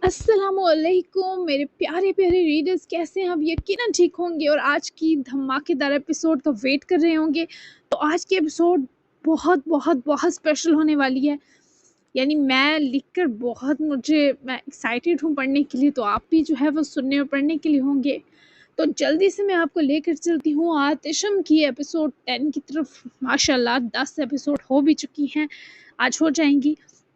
السلام علیکم میرے پیارے پیارے ریڈرز، کیسے ہیں آپ؟ یقیناً ٹھیک ہوں گے اور آج کی دھماکے دار ایپیسوڈ کا ویٹ کر رہے ہوں گے۔ تو آج کی ایپیسوڈ بہت بہت بہت اسپیشل ہونے والی ہے، یعنی میں لکھ کر میں ایکسائٹیڈ ہوں پڑھنے کے لیے، تو آپ بھی جو ہے وہ سننے اور پڑھنے کے لیے ہوں گے۔ تو جلدی سے میں آپ کو لے کر چلتی ہوں آتشم کی ایپیسوڈ 10 کی طرف۔ ماشاءاللہ 10 ایپیسوڈ ہو بھی چکی ہیں، آج ہو جائیں گی،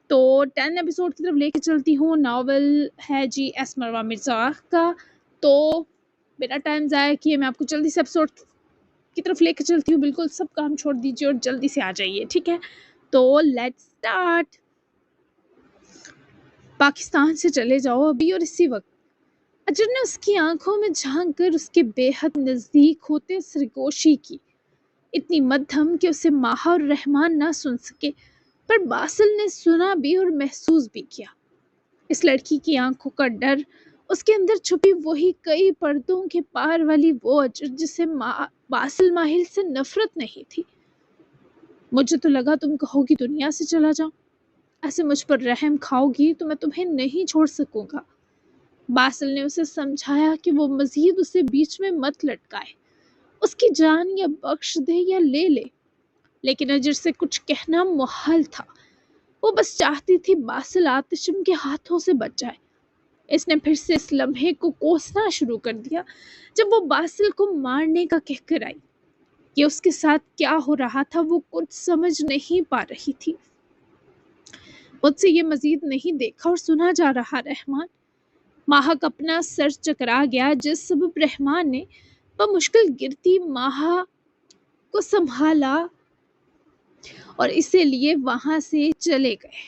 تو 10 ایپیسوڈ کی طرف لے کے چلتی ہوں۔ ناول ہے جی ایس مروہ مرزا کا، تو بنا ٹائم ضائع کیے میں آپ کو جلدی سے ایپیسوڈ کی طرف لے کے چلتی ہوں۔ بالکل سب کام چھوڑ دیجیے اور جلدی سے آ جائیے، ٹھیک ہے؟ تو لیٹس سٹارٹ۔ پاکستان سے چلے جاؤ ابھی اور اسی وقت۔ اجر نے اس کی آنکھوں میں جھانک کر اس کے بے حد نزدیک ہوتے سرگوشی کی، اتنی مدھم کہ اسے ماہا اور رحمان نہ سن سکے، پر باسل نے سنا بھی اور محسوس بھی کیا۔ اس لڑکی کی آنکھوں کا ڈر، اس کے اندر چھپی وہی کئی پردوں کے پار والی وہ اجر جسے باسل ماہل سے نفرت نہیں تھی۔ مجھے تو لگا تم کہو گی دنیا سے چلا جاؤں، ایسے مجھ پر رحم کھاؤ گی تو میں تمہیں نہیں چھوڑ سکوں گا۔ باسل نے اسے سمجھایا کہ وہ مزید اسے بیچ میں مت لٹکائے، اس کی جان یا بخش دے یا لے لے، لیکن اجر سے کچھ کہنا محال تھا۔ وہ بس چاہتی تھی باسل آتشم کے ہاتھوں سے بچ جائے۔ اس نے پھر سے اس لمحے کو کوسنا شروع کر دیا جب وہ باسل کو مارنے کا کہہ کر آئی۔ کہ اس کے ساتھ کیا ہو رہا تھا وہ کچھ سمجھ نہیں پا رہی تھی۔ مجھ سے یہ مزید نہیں دیکھا اور سنا جا رہا رحمان۔ ماہک اپنا سر چکرا گیا، جس سبب رحمان نے بمشکل گرتی ماہا کو سنبھالا اور اسے لیے وہاں سے چلے گئے،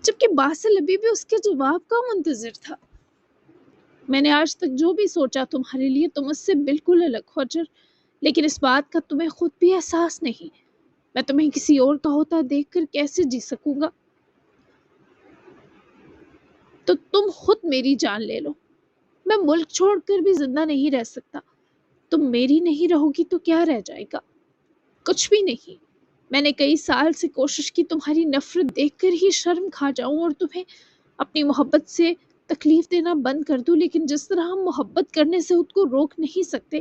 جبکہ باسل ابھی بھی اس کے جواب کا منتظر تھا۔ میں نے آج تک جو بھی سوچا تمہارے لیے تم اس سے بالکل الگ ہو اجر، لیکن اس بات کا تمہیں خود بھی احساس نہیں۔ میں تمہیں کسی اور کا ہوتا دیکھ کر کیسے جی سکوں گا؟ تو تم خود میری جان لے لو، میں ملک چھوڑ کر بھی زندہ نہیں رہ سکتا۔ تم میری نہیں رہو گی تو کیا رہ جائے گا؟ کچھ بھی نہیں۔ میں نے کئی سال سے کوشش کی تمہاری نفرت دیکھ کر ہی شرم کھا جاؤں اور تمہیں اپنی محبت سے تکلیف دینا بند کر دوں، لیکن جس طرح ہم محبت کرنے سے خود کو روک نہیں سکتے،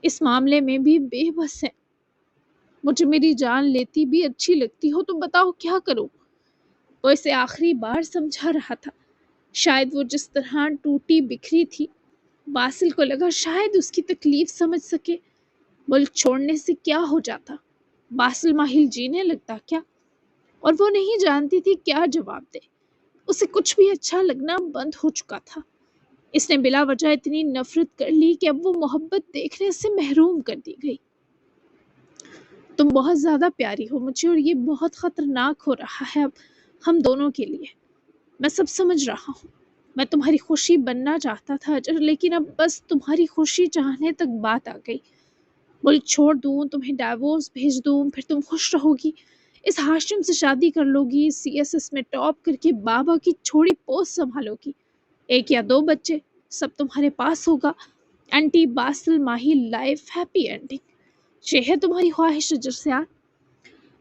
اس معاملے میں بھی بے بس ہے۔ مجھے میری جان لیتی بھی اچھی لگتی ہو تو بتاؤ کیا کروں؟ وہ اسے آخری بار سمجھا رہا تھا۔ شاید وہ جس طرح ٹوٹی بکھری تھی، باسل کو لگا شاید اس کی تکلیف سمجھ سکے۔ ملک چھوڑنے سے کیا ہو جاتا؟ باسل ماہل جینے لگتا کیا؟ اور وہ نہیں جانتی تھی کیا جواب دے۔ اسے کچھ بھی اچھا لگنا بند ہو چکا تھا۔ اس نے بلا وجہ اتنی نفرت کر لی کہ اب وہ محبت دیکھنے سے محروم کر دی گئی۔ تم بہت زیادہ پیاری ہو مجھے اور یہ بہت خطرناک ہو رہا ہے اب ہم دونوں کے لیے۔ میں سب سمجھ رہا ہوں۔ میں تمہاری خوشی بننا چاہتا تھا اجر، لیکن اب بس تمہاری خوشی چاہنے تک بات آ گئی۔ ملک چھوڑ دوں، تمہیں ڈائیورس بھیج دوں، پھر تم خوش رہو گی، اس ہاشم سے شادی کر لو گی، CSS میں ٹاپ کر کے بابا کی چھوڑی پوسٹ سنبھالو گی، 1 یا 2 بچے، سب تمہارے پاس ہوگا۔ اینٹی باسل ماہی لائف ہیپی اینڈنگ، یہ ہے تمہاری خواہش اجر سے آ؟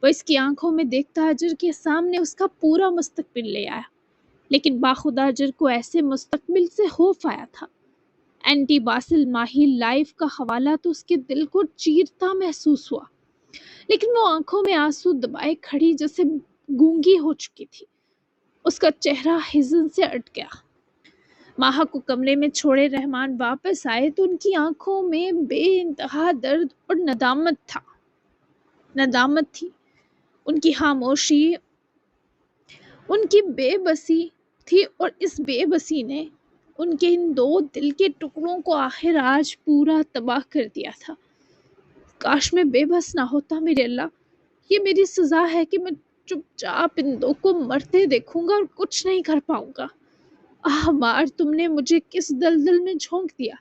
وہ اس کی آنکھوں میں دیکھتا اجر کے سامنے اس کا پورا مستقبل لے آیا، لیکن باخدا اجر کو ایسے مستقبل سے خوف آیا تھا۔ اینٹی باسل ماہی لائف کا حوالہ تو اس کے دل کو چیرتا محسوس ہوا، لیکن وہ آنکھوں میں آنسو دبائے کھڑی جیسے گونگی ہو چکی تھی۔ اس کا چہرہ حزن سے اٹ گیا۔ ماہا کو کمرے میں چھوڑے رحمان واپس آئے تو ان کی آنکھوں میں بے انتہا درد اور ندامت تھی۔ ان کی خاموشی ان کی بے بسی تھی، اور اس بے بسی نے ان کے ان 2 دل کے ٹکڑوں کو آخر آج پورا تباہ کر دیا تھا۔ کاش میں بے بس نہ ہوتا میرے اللہ، یہ میری سزا ہے کہ میں چپ چاپ ان 2 کو مرتے دیکھوں گا اور کچھ نہیں کر پاؤں گا۔ آہ مار، تم نے مجھے کس دلدل میں جھونک دیا۔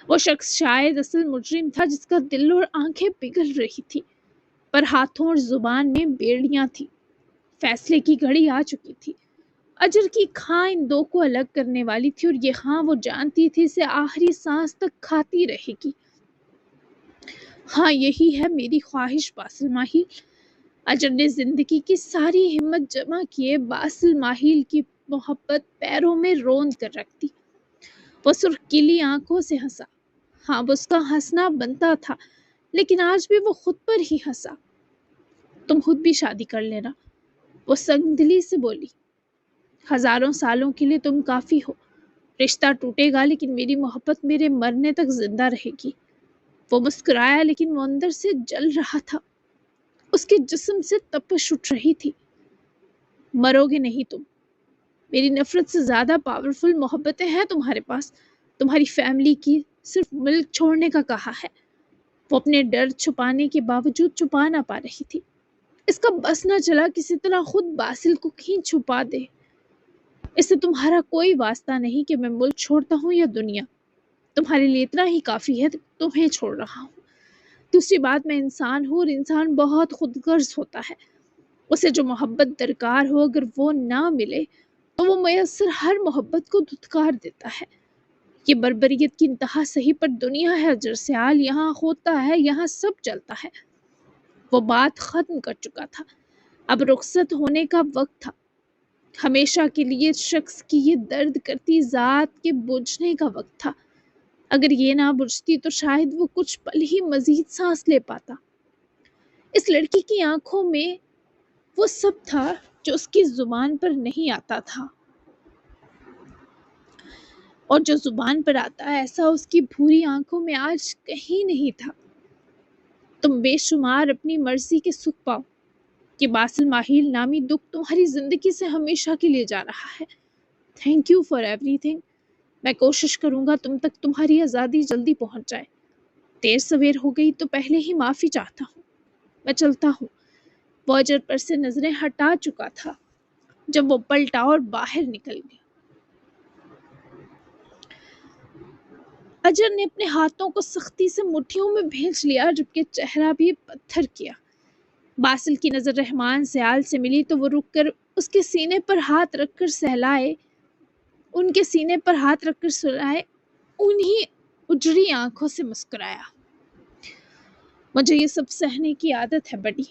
وہ شخص شاید اصل مجرم تھا جس کا دل اور آنکھیں پگھل رہی تھی، پر ہاتھوں اور زبان میں بیڑیاں تھی۔ فیصلے کی گھڑی آ چکی تھی۔ اجر کی کھاں ان 2 کو الگ کرنے والی تھی، اور یہ ہاں وہ جانتی تھی اسے آخری سانس تک کھاتی رہے گی۔ ہاں یہی ہے میری خواہش باسل ماہی، اجر نے زندگی کی ساری ہمت جمع کیے باسل ماہیل کی محبت پیروں میں روند کر رکھ دی۔ وہ سرخیلی آنکھوں سے ہنسا۔ ہاں، اس کا ہنسنا بنتا تھا، لیکن آج بھی وہ خود پر ہی ہنسا۔ تم خود بھی شادی کر لینا، وہ سنگ دلی سے بولی۔ ہزاروں سالوں کے لیے تم کافی ہو۔ رشتہ ٹوٹے گا لیکن میری محبت میرے مرنے تک زندہ رہے گی۔ وہ مسکرایا لیکن وہ اندر سے جل رہا تھا۔ اس کے جسم سے تپش اٹھ رہی تھی۔ مرو گے نہیں تم۔ میری نفرت سے زیادہ پاورفل محبتیں ہیں تمہارے پاس۔ تمہاری فیملی کی صرف ملک چھوڑنے کا کہا ہے۔ وہ اپنے ڈر چھپانے کے باوجود چھپا نہ پا رہی تھی۔ اس کا بس نہ چلا کسی طرح خود باسل کو کہیں چھپا دے۔ اس سے تمہارا کوئی واسطہ نہیں کہ میں ملک چھوڑتا ہوں یا دنیا۔ تمہارے لیے اتنا ہی کافی ہے کہ تمہیں چھوڑ رہا ہوں۔ دوسری بات، میں انسان ہوں اور انسان بہت خود غرض ہوتا ہے۔ اسے جو محبت درکار ہو اگر وہ نہ ملے تو وہ میسر ہر محبت کو دھتکار دیتا ہے۔ یہ بربریت کی انتہا صحیح پر دنیا ہے اجر سیال، یہاں ہوتا ہے، یہاں سب چلتا ہے۔ وہ بات ختم کر چکا تھا۔ اب رخصت ہونے کا وقت تھا۔ ہمیشہ کے لیے شخص کی یہ درد کرتی ذات کے بجھنے کا وقت تھا۔ اگر یہ نہ بجھتی تو شاید وہ کچھ پل ہی مزید سانس لے پاتا۔ اس لڑکی کی آنکھوں میں وہ سب تھا جو اس کی زبان پر نہیں آتا تھا، اور جو زبان پر آتا ہے ایسا اس کی بھوری آنکھوں میں آج کہیں نہیں تھا۔ تم بے شمار اپنی مرضی کے سکھ پاؤ۔ کہ باسل ماہیل نامی دکھ تمہاری زندگی سے ہمیشہ کے لیے جا رہا ہے۔ Thank you for every thing. میں کوشش کروں گا تم تک تمہاری آزادی جلدی پہنچ جائے۔ دیر سویر ہو گئی تو پہلے ہی معافی چاہتا ہوں۔ میں چلتا ہوں۔ وہ اجر پر سے نظریں ہٹا چکا تھا جب وہ پلٹا اور باہر نکل گیا۔ اجر نے اپنے ہاتھوں کو سختی سے مٹھیوں میں بھینچ لیا جبکہ چہرہ بھی پتھر کیا۔ باسل کی نظر رحمان سیال سے ملی تو وہ رک کر اس کے سینے پر ہاتھ رکھ کر سہلائے، ان کے سینے پر ہاتھ رکھ کر سلائے، انہی اجڑی آنکھوں سے مسکرایا۔ مجھے یہ سب سہنے کی عادت ہے بڑی،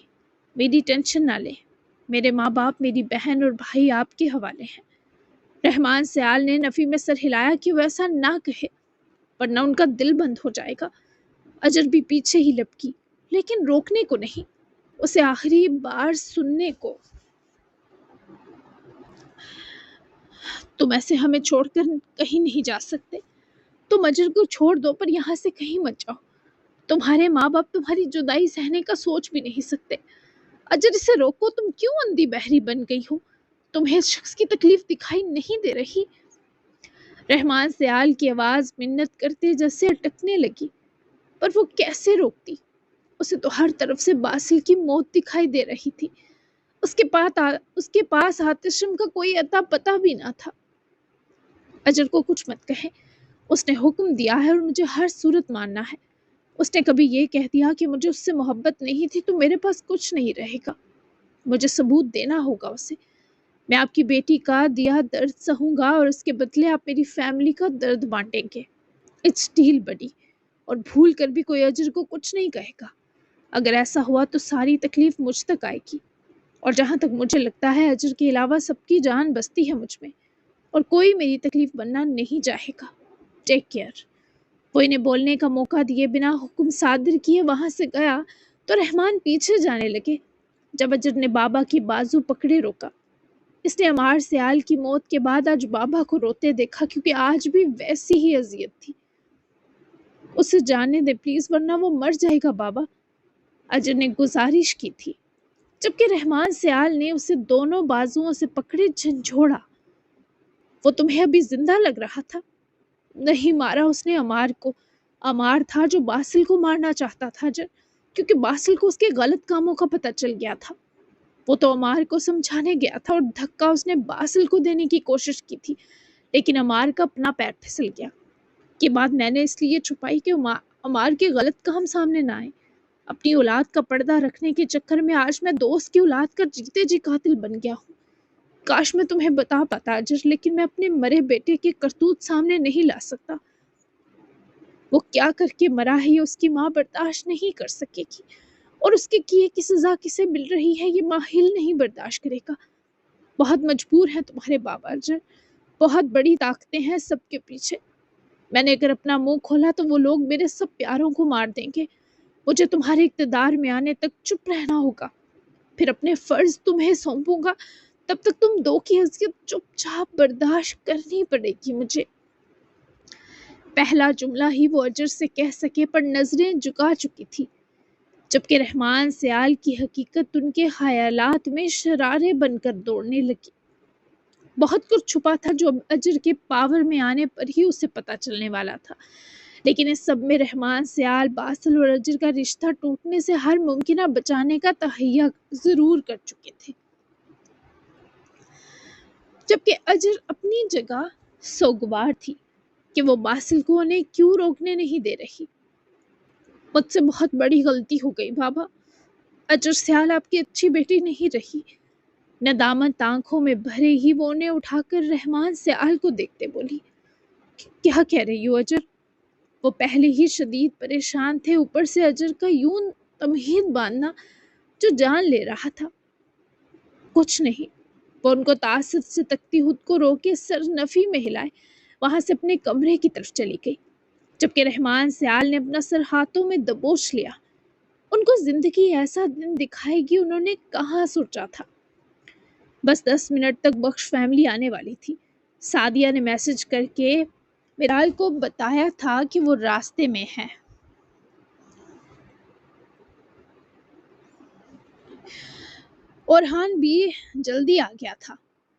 میری ٹینشن نہ لے۔ میرے ماں باپ، میری بہن اور بھائی آپ کے حوالے ہیں۔ رحمان سیال نے نفی میں سر ہلایا کہ وہ ایسا نہ کہے ورنہ ان کا دل بند ہو جائے گا۔ اجر بھی پیچھے ہی لپکی، لیکن روکنے کو نہیں، اسے آخری بار سننے کو۔ تم ایسے ہمیں چھوڑ کر کہیں نہیں جا سکتے۔ تم اجر کو چھوڑ دو پر یہاں سے کہیں مت جاؤ۔ تمہارے ماں باپ تمہاری جدائی سہنے کا سوچ بھی نہیں سکتے۔ اجر اسے روکو، تم کیوں اندھی بہری بن گئی ہو؟ تمہیں اس شخص کی تکلیف دکھائی نہیں دے رہی؟ رحمان سیال کی آواز منت کرتے جیسے اٹکنے لگی، پر وہ کیسے روکتی؟ اسے تو ہر طرف سے باسل کی موت دکھائی دے رہی تھی۔ اس کے پاس آتشم کا کوئی اتا پتہ بھی نہ تھا۔ اجر کو کچھ مت کہے، اس نے حکم دیا ہے اور مجھے ہر صورت ماننا ہے۔ اس نے کبھی یہ کہہ دیا کہ مجھے اس سے محبت نہیں تھی تو میرے پاس کچھ نہیں رہے گا۔ مجھے ثبوت دینا ہوگا اسے۔ میں آپ کی بیٹی کا دیا درد سہوں گا اور اس کے بدلے آپ میری فیملی کا درد بانٹیں گے۔ اٹس ڈیل بڑی، اور بھول کر بھی کوئی اجر کو کچھ نہیں کہے گا۔ اگر ایسا ہوا تو ساری تکلیف مجھ تک آئے گی، اور جہاں تک مجھے لگتا ہے اجر کے علاوہ سب کی جان بستی ہے مجھ میں، اور کوئی میری تکلیف بننا نہیں چاہے گا۔ Take care. وہ انہیں بولنے کا موقع دیے بنا حکم صادر کیے وہاں سے گیا تو رحمان پیچھے جانے لگے۔ جب اجر نے بابا کی بازو پکڑے روکا۔ اس نے عمار سیال کی موت کے بعد آج بابا کو روتے دیکھا، کیونکہ آج بھی ویسی ہی اذیت تھی۔ اسے جانے دے پلیز، ورنہ وہ مر جائے گا بابا، اجر نے گزارش کی تھی، جبکہ رحمان سیال نے اسے دونوں بازوؤں سے پکڑے جھنجھوڑا۔ وہ تمہیں ابھی زندہ لگ رہا تھا؟ نہیں مارا اس نے عمار کو۔ عمار تھا جو باسل کو مارنا چاہتا تھا اجر، کیونکہ باسل کو اس کے غلط کاموں کا پتہ چل گیا تھا۔ وہ تو عمار کو سمجھانے گیا تھا اور دھکا اس نے باسل کو دینے کی کوشش کی تھی، لیکن عمار کا اپنا پیر پھسل گیا۔ یہ بات میں نے اس لیے چھپائی کہ عمار کے غلط کام سامنے نہ آئے۔ اپنی اولاد کا پردہ رکھنے کے چکر میں آج میں دوست کی اولاد کا جیتے جی قاتل بن گیا ہوں۔ کاش میں تمہیں بتا پاتا اجر، لیکن میں اپنے مرے بیٹے کے کرتوت سامنے نہیں لا سکتا۔ وہ کیا کر کے مرا ہے یہ اس کی ماں برداشت نہیں کر سکے گی۔ اور اس کے کیے کی سزا کسے مل رہی ہے یہ ماہل نہیں برداشت کرے گا۔ بہت مجبور ہیں تمہارے بابا اجر، بہت بڑی طاقتیں ہیں سب کے پیچھے۔ میں نے اگر اپنا منہ کھولا تو وہ لوگ میرے سب پیاروں کو مار دیں گے۔ مجھے تمہارے اقتدار میں آنے تک چپ رہنا ہوگا، پھر اپنے فرض تمہیں سونپوں گا، تب تک تم دو کی اذیت چپ چاپ برداشت کرنی پڑے گی مجھے۔ پہلا جملہ ہی وہ اجر سے کہہ سکے پر نظریں جھکا چکی تھی، جبکہ رحمان سیال کی حقیقت ان کے خیالات میں شرارے بن کر دوڑنے لگی۔ بہت کچھ چھپا تھا جو اب اجر کے پاور میں آنے پر ہی اسے پتہ چلنے والا تھا، لیکن اس سب میں رحمان سیال باسل اور اجر کا رشتہ ٹوٹنے سے ہر ممکنہ بچانے کا تہیہ ضرور کر چکے تھے، جبکہ اجر اپنی جگہ سوگوار تھی کہ وہ باسل کو انہیں کیوں روکنے نہیں دے رہی۔ مجھ سے بہت بڑی غلطی ہو گئی بابا، اجر سیال آپ کی اچھی بیٹی نہیں رہی۔ ندامت آنکھوں میں بھرے ہی وہ انہیں اٹھا کر رحمان سیال کو دیکھتے بولی، کیا کہہ رہی ہو اجر؟ وہ پہلے ہی شدید پریشان تھے، اوپر سے اجر کا یوں تمہید باندھنا جو جان لے رہا تھا۔ کچھ نہیں، وہ ان کو تعصب سے تکتی خود کو روکے سر نفی میں ہلائے وہاں سے اپنے کمرے کی طرف چلی گئی، جبکہ رحمان سیال نے اپنا سر ہاتھوں میں دبوچ لیا۔ ان کو زندگی ایسا دن دکھائے گی انہوں نے کہاں سوچا تھا۔ بس 10 منٹ تک بخش فیملی آنے والی تھی۔ سعدیہ نے میسج کر کے میرال کو بتایا تھا کہ وہ راستے میں ہیں۔ اورحان بھی جلدی آ گیا تھا۔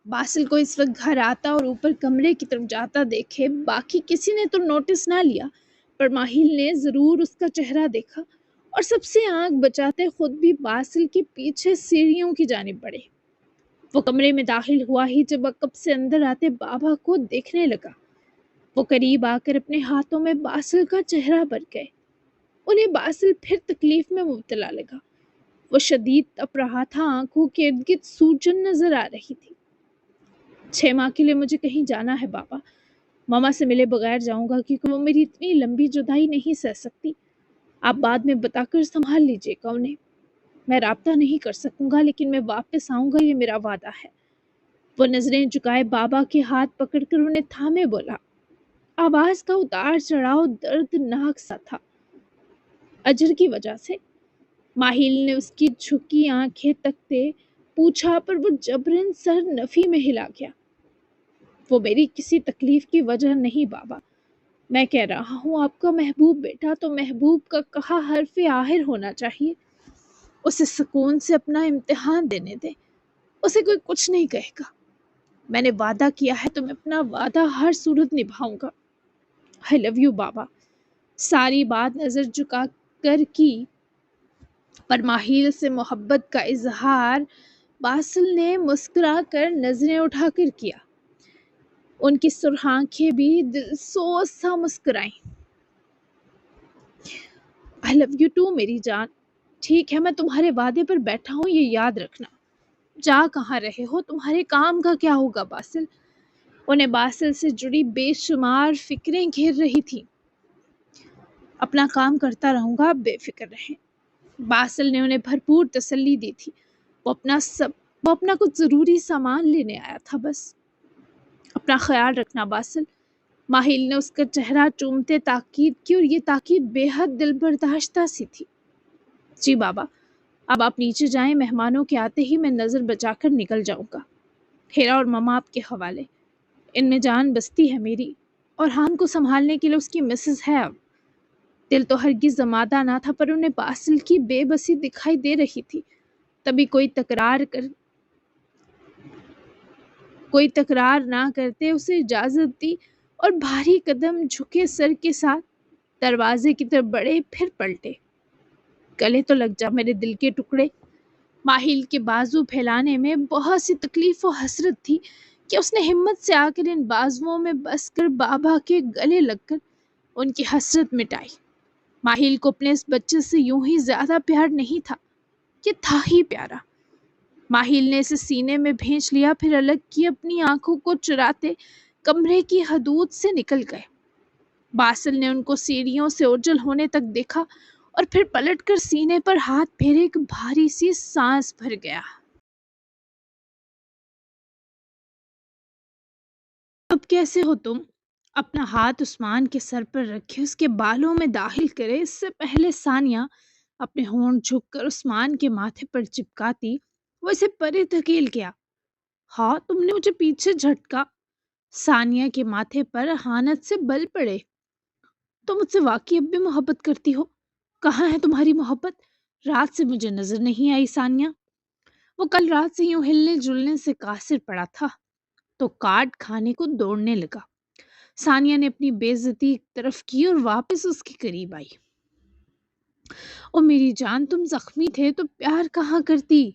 باسل کو اس وقت گھر آتا اور اوپر کمرے کی طرف جاتا دیکھے باقی کسی نے تو نوٹس نہ لیا، پر ماہل نے ضرور اس کا چہرہ دیکھا اور سب سے آنکھ بچاتے خود بھی باسل کے پیچھے سیڑھیوں کی جانب بڑھے۔ وہ کمرے میں داخل ہوا ہی جب عقب سے اندر آتے بابا کو دیکھنے لگا۔ وہ قریب آ کر اپنے ہاتھوں میں باسل کا چہرہ بھر گئے۔ انہیں باسل پھر تکلیف میں مبتلا لگا۔ وہ شدید تپ رہا تھا، آنکھوں کے ارد گرد سوجن نظر آ رہی تھی۔ 6 ماہ کے لیے مجھے کہیں جانا ہے بابا، ماما سے ملے بغیر جاؤں گا کیونکہ وہ میری اتنی لمبی جدائی نہیں سہ سکتی۔ آپ بعد میں بتا کر سنبھال لیجیے گا انہیں۔ میں رابطہ نہیں کر سکوں گا لیکن میں واپس آؤں گا، یہ میرا وعدہ ہے۔ وہ نظریں جھکائے بابا کے ہاتھ پکڑ کر انہیں تھامے بولا۔ آواز کا اتار چڑھاؤ دردناک سا تھا۔ اجر کی وجہ سے؟ ماہل نے اس کی جھکی آنکھیں تکتے پوچھا، پر وہ جبراً سر نفی میں ہلا گیا۔ وہ میری کسی تکلیف کی وجہ نہیں بابا، میں کہہ رہا ہوں آپ کا محبوب بیٹا تو محبوب کا کہا حرف آخر ہونا چاہیے۔ اسے سکون سے اپنا امتحان دینے دیں، اسے کوئی کچھ نہیں کہے گا۔ میں نے وعدہ کیا ہے تو میں اپنا وعدہ ہر صورت نبھاؤں گا۔ I love you بابا۔ ساری بات نظر جھکا کر کی، پر ماہل سے محبت کا اظہار باسل نے مسکرا کر نظریں اٹھا کر کیا۔ ان کی سرخ آنکھیں بھی دل سوز سا مسکرائیں۔ I love you too میری جان۔ ٹھیک ہے، میں تمہارے وعدے پر بیٹھا ہوں، یہ یاد رکھنا۔ جا کہاں رہے ہو؟ تمہارے کام کا کیا ہوگا باسل؟ انہیں باسل سے جڑی بے شمار فکریں گھیر رہی تھی۔ اپنا کام کرتا رہوں گا، آپ بے فکر رہیں۔ باسل نے انہیں بھرپور تسلی دی تھی۔ وہ اپنا کچھ ضروری سامان لینے آیا تھا بس۔ اپنا خیال رکھنا باسل۔ ماہل نے اس کا چہرہ چومتے تاکید کی اور یہ تاکید بے حد دل برداشتہ سی تھی۔ جی بابا، اب آپ نیچے جائیں، مہمانوں کے آتے ہی میں نظر بچا کر نکل جاؤں گا۔ ہیرا اور ماما آپ کے حوالے، ان میں جان بستی ہے میری، اور ہان کو سنبھالنے کے لیے اس کی مسز ہے اب۔ دل تو ہرگز زمادہ نہ تھا، پر انہیں باسل کی بے بسی دکھائی دے رہی تھی۔ تبھی کوئی تکرار نہ کرتے اسے اجازت دی اور بھاری قدم جھکے سر کے ساتھ دروازے کی طرف بڑھے، پھر پلٹے۔ گلے تو لگ جا میرے دل کے ٹکڑے۔ ماہل کے بازو پھیلانے میں بہت سی تکلیف و حسرت تھی کہ اس نے ہمت سے آ کر ان بازوؤں میں بس کر بابا کے گلے لگ کر ان کی حسرت مٹائی۔ ماہل کو اپنے اس بچے سے یوں ہی زیادہ پیار نہیں تھا، یہ تھا ہی پیارا۔ ماہل نے اسے سینے میں بھینچ لیا، پھر الگ کی اپنی آنکھوں کو چراتے کمرے کی حدود سے نکل گئے۔ باسل نے ان کو سیڑھیوں سے اوجھل ہونے تک دیکھا اور پھر پلٹ کر سینے پر ہاتھ پھیرے، ایک بھاری سی سانس بھر گیا۔ اب کیسے ہو تم؟ اپنا ہاتھ عثمان کے سر پر رکھے اس کے بالوں میں داخل کرے، اس سے پہلے ثانیہ اپنے ہونٹ جھک کر عثمان کے ماتھے پر چپکاتی وہ اسے پرے دھکیل گیا۔ ہاں، تم نے مجھے پیچھے جھٹکا۔ ثانیہ کے ماتھے پر اہانت سے بل پڑے۔ تم مجھ سے واقعی اب بھی محبت کرتی ہو؟ کہاں ہے تمہاری محبت؟ رات سے مجھے نظر نہیں آئی ثانیہ۔ وہ کل رات سے یوں ہلنے جلنے سے قاصر پڑا تھا تو کاٹ کھانے کو دوڑنے لگا۔ ثانیہ نے اپنی بے عزتی ایک طرف کی اور واپس اس کے قریب آئی۔ او میری جان، تم زخمی تھے تو پیار کہاں کرتی؟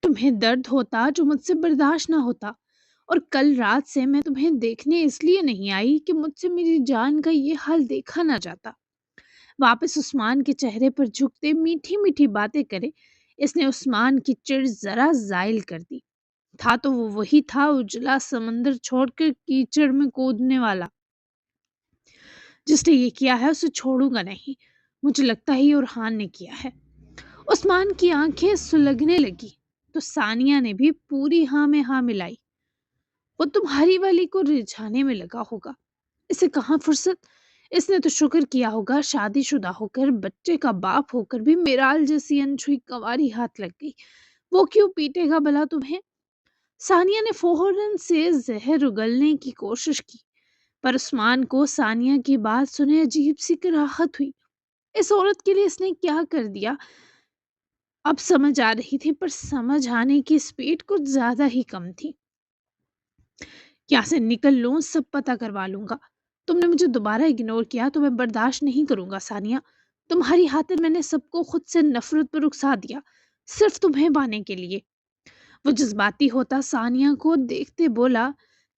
تمہیں درد ہوتا جو مجھ سے برداشت نہ ہوتا، اور کل رات سے میں تمہیں دیکھنے اس لیے نہیں آئی کہ مجھ سے میری جان کا یہ حال دیکھا نہ جاتا۔ واپس عثمان کے چہرے پر جھکتے میٹھی میٹھی باتیں کرے اس نے عثمان کی چڑ ذرا زائل کر دی۔ تھا تو وہ وہی تھا، اجلا سمندر چھوڑ کر کیچڑ میں کودنے والا۔ جس نے یہ کیا ہے اسے چھوڑوں گا نہیں، مجھے لگتا ہے یہ ارحان نے کیا ہے۔ عثمان کی آنکھیں سلگنے لگی تو ثانیہ نے بھی پوری ہاں میں ہاں ملائی۔ وہ تمہاری والی کو رجھانے میں لگا ہوگا، اسے کہاں فرصت؟ اس نے تو شکر کیا ہوگا شادی شدہ ہو کر، بچے کا باپ ہو کر بھی میرال جیسی انچھوئی کنواری ہاتھ لگ گئی۔ وہ کیوں پیٹے گا بلا تمہیں؟ ثانیہ نے فوراً سے زہر اگلنے کی کوشش کی، پر عثمان کو ثانیہ کی بات سنے عجیب سی کراہت ہوئی۔ اس عورت کے لیے اس نے کیا کر دیا؟ اب سمجھ آ رہی تھی، پر سمجھ آنے کی سپیڈ کچھ زیادہ ہی کم تھی۔ یہاں سے نکل لوں، سب پتہ کروا لوں گا۔ تم نے مجھے دوبارہ اگنور کیا تو میں برداشت نہیں کروں گا ثانیہ۔ تمہاری خاطر میں نے سب کو خود سے نفرت پر رخصا دیا، صرف تمہیں پانے کے لیے۔ وہ جذباتی ہوتا ثانیہ کو دیکھتے بولا،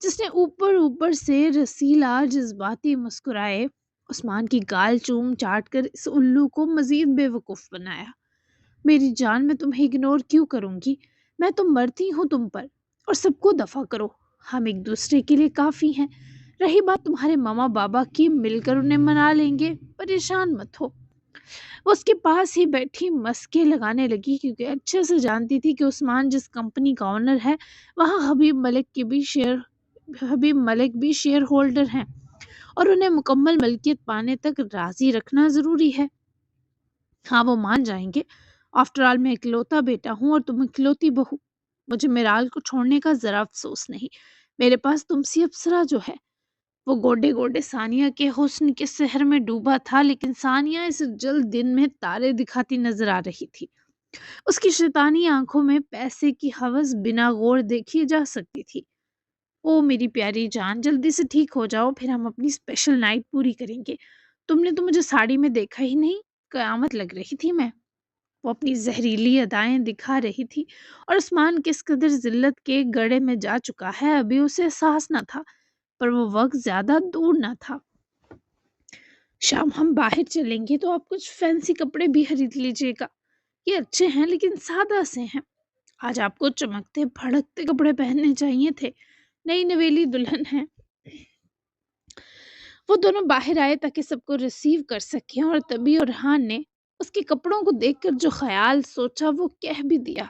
جس نے اوپر اوپر سے رسیلا جذباتی مسکرائے عثمان کی گال چوم چاٹ کر اس الو کو مزید بے وقوف بنایا۔ میری جان، میں تمہیں اگنور کیوں کروں گی؟ میں تو مرتی ہوں تم پر، اور سب کو دفع کرو، ہم ایک دوسرے کے لیے کافی ہیں۔ رہی بات تمہارے ماما بابا کی، مل کر انہیں منا لیں گے، پریشان مت ہو۔ وہ اس کے پاس ہی بیٹھی مسکے لگانے لگی، کیونکہ اچھے سے جانتی تھی کہ عثمان جس کمپنی کا اونر ہے وہاں حبیب ملک بھی شیئر ہولڈر ہیں، اور انہیں مکمل ملکیت پانے تک راضی رکھنا ضروری ہے۔ ہاں، وہ مان جائیں گے۔ آفٹر آل میں اکلوتا بیٹا ہوں اور تم اکلوتی بہو۔ مجھے میرال کو چھوڑنے کا ذرا افسوس نہیں، میرے پاس تم سی افسرا جو ہے۔ وہ گوڈے گوڈے ثانیہ کے حسن کے سحر میں ڈوبا تھا، لیکن ثانیہ اس جلد دن میں تارے دکھاتی نظر آ رہی تھی۔ اس کی شیطانی آنکھوں میں پیسے کی ہوس بنا غور دیکھی جا سکتی تھی۔ او میری پیاری جان، جلدی سے ٹھیک ہو جاؤ، پھر ہم اپنی اسپیشل نائٹ پوری کریں گے۔ تم نے تو مجھے ساڑی میں دیکھا ہی نہیں، قیامت لگ رہی تھی میں۔ وہ اپنی زہریلی ادائیں دکھا رہی تھی، اور عثمان کس قدر ذلت کے گڑھے میں جا چکا ہے ابھی اسے احساس نہ تھا، پر وہ وقت زیادہ دور نہ تھا۔ شام ہم باہر چلیں گے تو آپ کچھ فینسی کپڑے بھی خرید لیجیے گا، یہ اچھے ہیں لیکن سادہ سے ہیں۔ آج آپ کو چمکتے بھڑکتے کپڑے پہننے چاہیے تھے، نئی نویلی دلہن ہیں۔ وہ دونوں باہر آئے تاکہ سب کو ریسیو کر سکیں، اور تبھی ارحان نے اس کے کپڑوں کو دیکھ کر جو خیال سوچا وہ کہہ بھی دیا۔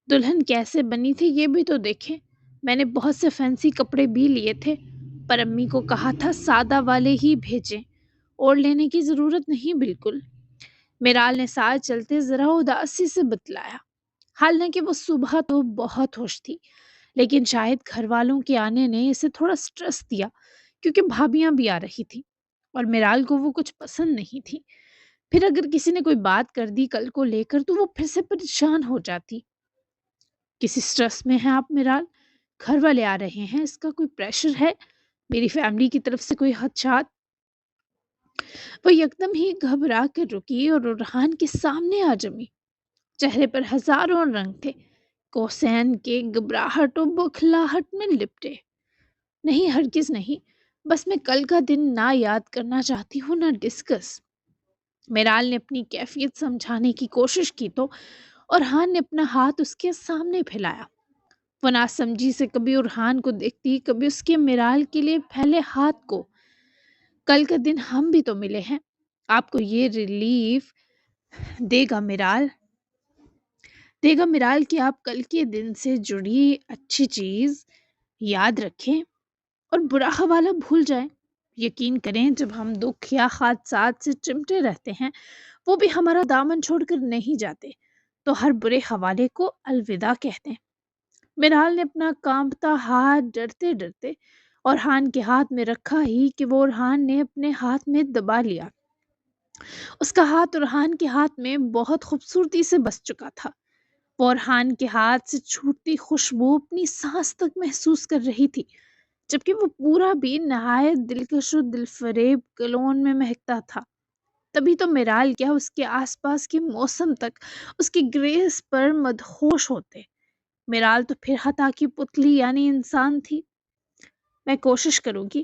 دلہن کیسے بنی تھی یہ بھی تو دیکھیں۔ میں نے بہت سے فینسی کپڑے بھی لیے تھے، پر امی کو کہا تھا سادہ والے ہی بھیجیں، اور لینے کی ضرورت نہیں بالکل۔ میرال نے ساتھ چلتے ذرا اداسی سے بتلایا، حالانکہ وہ صبح تو بہت خوش تھی، لیکن شاید گھر والوں کے آنے نے اسے تھوڑا سٹریس دیا، کیونکہ بھابیاں بھی آ رہی تھی اور میرال کو وہ کچھ پسند نہیں تھی۔ پھر اگر کسی نے کوئی بات کر دی کل کو لے کر تو وہ پھر سے پریشان ہو جاتی۔ کسی سٹریس میں ہیں آپ میرال؟ گھر والے آ رہے ہیں، اس کا کوئی پریشر ہے؟ میری فیملی کی طرف سے کوئی خدشات؟ وہ یکدم ہی گھبرا کر رکی اور ارحان کے سامنے آ جمی۔ چہرے پر ہزاروں رنگ تھے، کوسین کے گھبراہٹ و بوکھلاہٹ میں لپٹے۔ نہیں، ہرگز نہیں، بس میں کل کا دن نہ یاد کرنا چاہتی ہوں، نہ ڈسکس۔ میرال نے اپنی کیفیت سمجھانے کی کوشش کی تو ارحان نے اپنا ہاتھ اس کے سامنے پھیلایا۔ وہ ناسمجھی سے کبھی ارحان کو دیکھتی، کبھی اس کے میرال کے لیے پھیلے ہاتھ کو۔ کل کا دن ہم بھی تو ملے ہیں، آپ کو یہ ریلیف دے گا میرال، کہ آپ کل کے دن سے جڑی اچھی چیز یاد رکھیں اور برا حوالہ بھول جائیں۔ یقین کریں جب ہم دکھ یا حادثات سے چمٹے رہتے ہیں وہ بھی ہمارا دامن چھوڑ کر نہیں جاتے، تو ہر برے حوالے کو الوداع کہتے ہیں۔ میرال نے اپنا کانپتا ہاتھ ڈرتے ڈرتے اورحان کے ہاتھ میں رکھا ہی کہ وہ اورحان نے اپنے ہاتھ میں دبا لیا۔ اس کا ہاتھ اورحان کے ہاتھ میں بہت خوبصورتی سے بس چکا تھا۔ وہ اورحان کے ہاتھ سے چھوٹتی خوشبو اپنی سانس تک محسوس کر رہی تھی، جبکہ وہ پورا بھی نہایت دلکش و دلفریب کلون میں مہکتا تھا۔ تبھی تو میرال کیا اس کے آس پاس کے موسم تک اس کی گریس پر مدہوش ہوتے۔ میرال تو پھر خطا کی پتلی یعنی انسان تھی۔ میں کوشش کروں گی،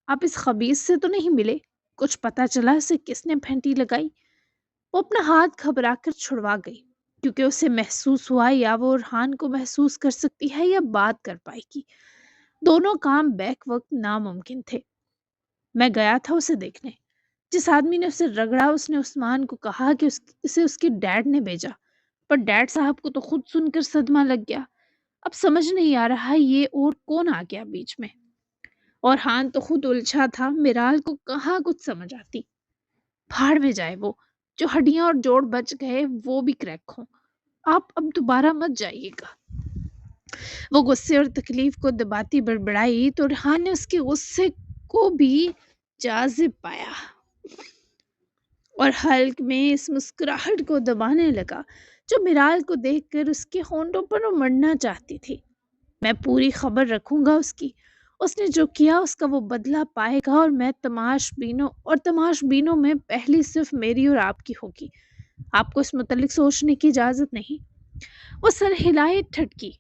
آپ اس خبیث سے تو نہیں ملے؟ کچھ پتا چلا اسے کس نے پھینٹی لگائی؟ وہ اپنا ہاتھ گھبرا کر چھڑوا گئی، کیونکہ اسے محسوس ہوا یا وہ اورحان کو محسوس کر سکتی ہے یا بات کر پائے گی۔ دونوں کام بیک وقت ناممکن تھے۔ میں گیا تھا اسے دیکھنے۔ جس آدمی نے اسے رگڑا اس نے عثمان کو کہا کہ اسے اس کے ڈیڈ نے بھیجا، پر ڈیڈ صاحب کو تو خود سن کر صدمہ لگ گیا۔ اب سمجھ نہیں آ رہا یہ اور کون آ گیا بیچ میں۔ اور ہان تو خود الجھا تھا، میرال کو کہاں کچھ سمجھ آتی۔ پھاڑ میں جائے وہ، جو ہڈیاں اور جوڑ بچ گئے وہ بھی کریک ہوں۔ آپ اب دوبارہ مت جائیے گا۔ وہ غصے اور تکلیف کو دباتی بڑبڑائی تو ریحان نے اس کے غصے کو بھی جاذب پایا اور حلق میں اس مسکراہٹ کو دبانے لگا جو میرال کو دیکھ کر اس کے ہونٹوں پر امڑنا چاہتی تھی۔ میں پوری خبر رکھوں گا اس نے جو کیا اس کا وہ بدلہ پائے گا، اور میں تماش بینوں میں پہلی صرف میری اور آپ کی ہوگی۔ آپ کو اس متعلق سوچنے کی اجازت نہیں۔ وہ سر ہلائے ٹھٹکی،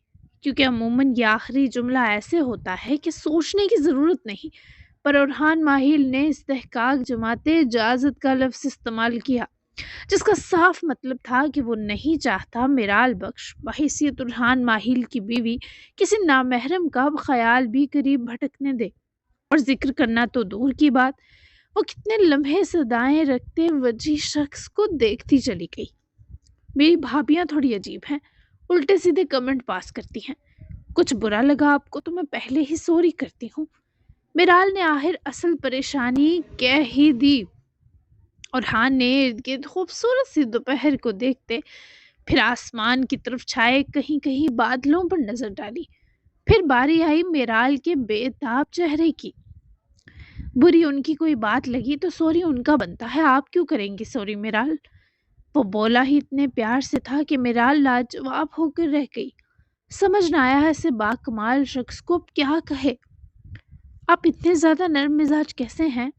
کیونکہ عموماً یہ آخری جملہ ایسے ہوتا ہے کہ سوچنے کی ضرورت نہیں، پر اورحان ماہل نے استحقاق جماتے اجازت کا لفظ استعمال کیا، جس کا صاف مطلب تھا کہ وہ نہیں چاہتا میرال بخش بحیثیت اورحان ماہل کی بیوی کسی نامحرم کا خیال بھی قریب بھٹکنے دے، اور ذکر کرنا تو دور کی بات، وہ کتنے لمحے صدائیں رکھتے وجیح شخص کو دیکھتی چلی گئی۔ میری بھابیاں تھوڑی عجیب ہیں، الٹے سیدھے کمنٹ پاس کرتی ہیں۔ کچھ برا لگا آپ کو تو میں پہلے ہی سوری کرتی ہوں۔ میرال نے آخر اصل پریشانی کہہ ہی دی۔ اورحان نے ارد گرد خوبصورت سی دوپہر کو دیکھتے پھر آسمان کی طرف چھائے کہیں کہیں بادلوں پر نظر ڈالی، پھر باری آئی میرال کے بے تاب چہرے کی۔ بری ان کی کوئی بات لگی تو سوری ان کا بنتا ہے، آپ کیوں کریں گی سوری میرال؟ وہ بولا ہی اتنے پیار سے تھا کہ میرال لاجواب ہو کر رہ گئی۔ سمجھ نہ آیا ایسے باکمال شخص کو اب کیا کہے۔ آپ اتنے زیادہ نرم مزاج کیسے ہیں؟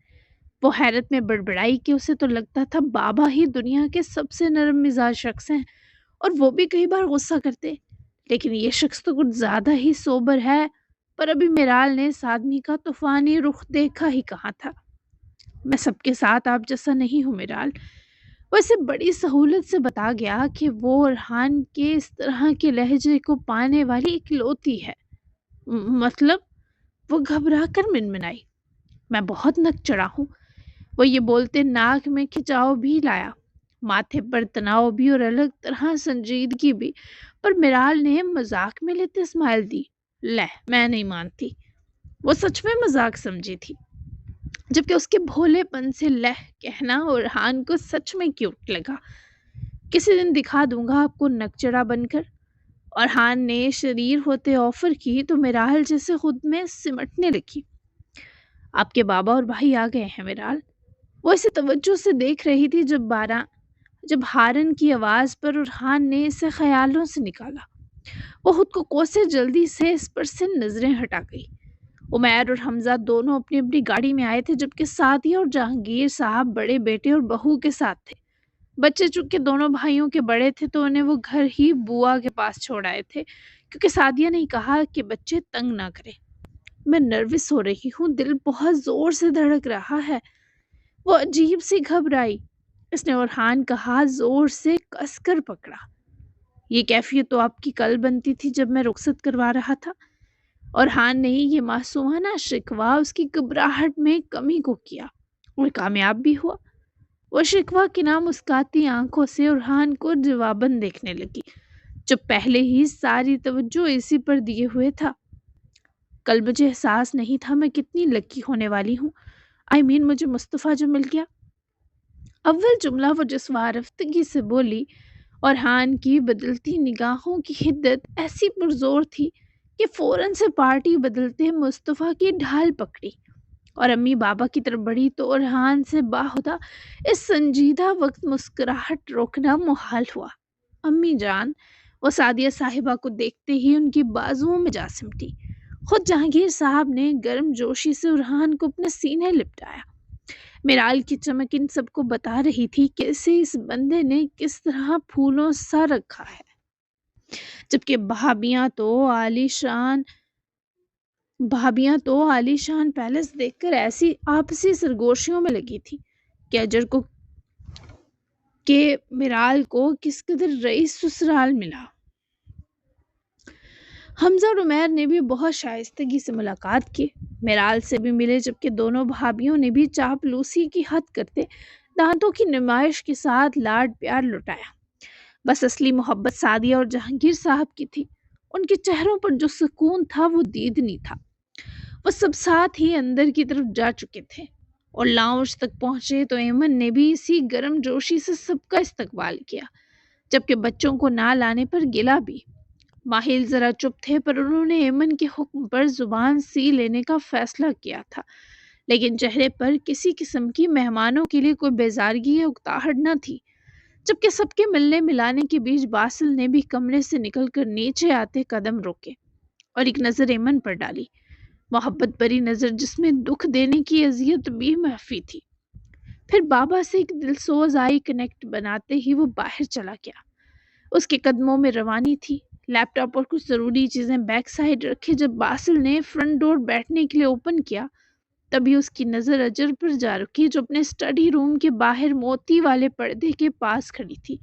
وہ حیرت میں بڑبڑائی کہ اسے تو لگتا تھا بابا ہی دنیا کے سب سے نرم مزاج شخص ہیں، اور وہ بھی کئی بار غصہ کرتے، لیکن یہ شخص تو کچھ زیادہ ہی سوبر ہے۔ پر ابھی میرال نے اس آدمی کا طوفانی رخ دیکھا ہی کہاں تھا۔ میں سب کے ساتھ آپ جیسا نہیں ہوں میرال۔ وہ اسے بڑی سہولت سے بتا گیا کہ وہ اورحان کے اس طرح کے لہجے کو پانے والی اکلوتی ہے۔ مطلب؟ وہ گھبرا کر منمنائی۔ میں بہت نک چڑھا ہوں۔ وہ یہ بولتے ناک میں کھچاؤ بھی لایا، ماتھے پر تناؤ بھی اور الگ طرح سنجیدگی بھی، پر میرال نے مذاق میں لیتے اسمائل دی۔ لے میں نہیں مانتی۔ وہ سچ میں مذاق سمجھی تھی، جبکہ اس کے بھولے پن سے لہ کہنا اورحان کو سچ میں کیوٹ لگا۔ کسی دن دکھا دوں گا آپ کو نکچڑا بن کر۔ اورحان نے شریر ہوتے آفر کی تو میرال جیسے خود میں سمٹنے لگی۔ آپ کے بابا اور بھائی آ گئے ہیں میرال۔ وہ اسے توجہ سے دیکھ رہی تھی جب ہارن کی آواز پر اورحان نے اسے خیالوں سے نکالا۔ وہ خود کو کوسے جلدی سے اس پر سے نظریں ہٹا گئی۔ عمیر اور حمزہ دونوں اپنی اپنی گاڑی میں آئے تھے، جبکہ سعدیہ اور جہانگیر صاحب بڑے بیٹے اور بہو کے ساتھ تھے۔ بچے چونکہ دونوں بھائیوں کے بڑے تھے تو انہیں وہ گھر ہی بوا کے پاس چھوڑ آئے تھے، کیونکہ سعدیہ نے کہا کہ بچے تنگ نہ کریں۔ میں نروس ہو رہی ہوں، دل بہت زور سے دھڑک رہا ہے۔ وہ عجیب سی گھبرائی۔ اس نے اورحان کا ہاتھ زور سے کس کر پکڑا۔ یہ کیفیت تو آپ کی کل بنتی تھی جب میں رخصت کروا رہا تھا۔ اورحان نے یہ معصومانہ شکوہ اس کی گھبراہٹ میں کمی کو کیا۔ اور کامیاب بھی ہوا۔ وہ شکوہ کی نام مسکاتی آنکھوں سے ارحان کو جواباً دیکھنے لگی، جو پہلے ہی ساری توجہ اسی پر دیے ہوئے تھا۔ کل مجھے احساس نہیں تھا میں کتنی لکی ہونے والی ہوں۔ مجھے مصطفیٰ جو مل گیا۔ اول جملہ وہ جس وارفتگی سے بولی، اور ہان کی بدلتی نگاہوں کی حدت ایسی پرزور تھی کہ فوراً سے پارٹی بدلتے مصطفیٰ کی ڈھال پکڑی اور امی بابا کی طرف بڑھی تو ارحان سے باہدہ اس سنجیدہ وقت مسکراہٹ روکنا محال ہوا۔ امی جان، وہ سعدیہ صاحبہ کو دیکھتے ہی ان کی بازوؤں میں جا سمٹی۔ خود جہانگیر صاحب نے گرم جوشی سے ارحان کو اپنے سینے لپٹایا۔ میرال کی چمک ان سب کو بتا رہی تھی کہ اسے اس بندے نے کس طرح پھولوں سا رکھا ہے، جبکہ بھابیاں تو عالی شان پیلس دیکھ کر ایسی آپسی سرگوشیوں میں لگی تھی کہ میرال کو کس قدر رئیس سسرال ملا۔ حمزہ اور عمیر نے بھی بہت شائستگی سے ملاقات کی، میرال سے بھی ملے، جبکہ دونوں بھابیوں نے بھی چاپلوسی کی حد کرتے دانتوں کی نمائش کے ساتھ لاڈ پیار لٹایا۔ بس اصلی محبت سعدیہ اور جہانگیر صاحب کی تھی۔ ان کے چہروں پر جو سکون تھا وہ دیدنی تھا۔ وہ سب ساتھ ہی اندر کی طرف جا چکے تھے اور لاؤنج تک پہنچے تو ایمن نے بھی اسی گرم جوشی سے سب کا استقبال کیا، جبکہ بچوں کو نہ لانے پر گلا بھی۔ ماہل ذرا چپ تھے، پر انہوں نے ایمن کے حکم پر زبان سی لینے کا فیصلہ کیا تھا، لیکن چہرے پر کسی قسم کی مہمانوں کے لیے کوئی بیزارگی یا اکتاہٹ نہ تھی۔ جبکہ سب کے ملنے ملانے کے بیچ باسل نے بھی کمرے سے نکل کر نیچے آتے قدم روکے اور ایک نظر ایمن پر ڈالی، محبت بری نظر جس میں دکھ دینے کی اذیت بھی مخفی تھی۔ پھر بابا سے ایک دلسوز آئی کنیکٹ بناتے ہی وہ باہر چلا گیا۔ اس کے قدموں میں روانی تھی، لیپ ٹاپ اور کچھ ضروری چیزیں بیک سائڈ رکھے۔ جب باسل نے فرنٹ ڈور بیٹھنے کے لیے اوپن کیا، تبھی اس کی نظر اجر پر جا رکی، جو اپنے اسٹڈی روم کے باہر موتی والے پردے کے پاس کھڑی تھی۔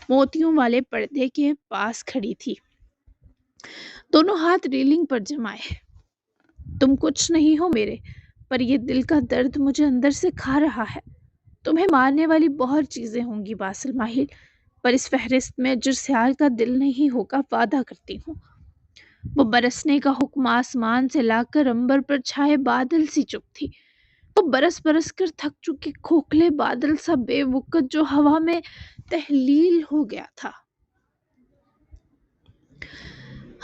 موتیوں والے پردے کے پاس کھڑی تھی، دونوں ہاتھ ریلنگ پر جمائے۔ تم کچھ نہیں ہو میرے، پر یہ دل کا درد مجھے اندر سے کھا رہا ہے۔ تمہیں مارنے والی بہت چیزیں ہوں گی باسل ماہل، پر اس فہرست میں اجر سیال کا دل نہیں ہوگا، وعدہ کرتی ہوں۔ وہ برسنے کا حکم آسمان سے لا کر امبر پر چھائے بادل سی چپ تھی۔ وہ برس برس کر تھک چکے کھوکھلے بادل سا بے وقت جو ہوا میں تحلیل ہو گیا تھا۔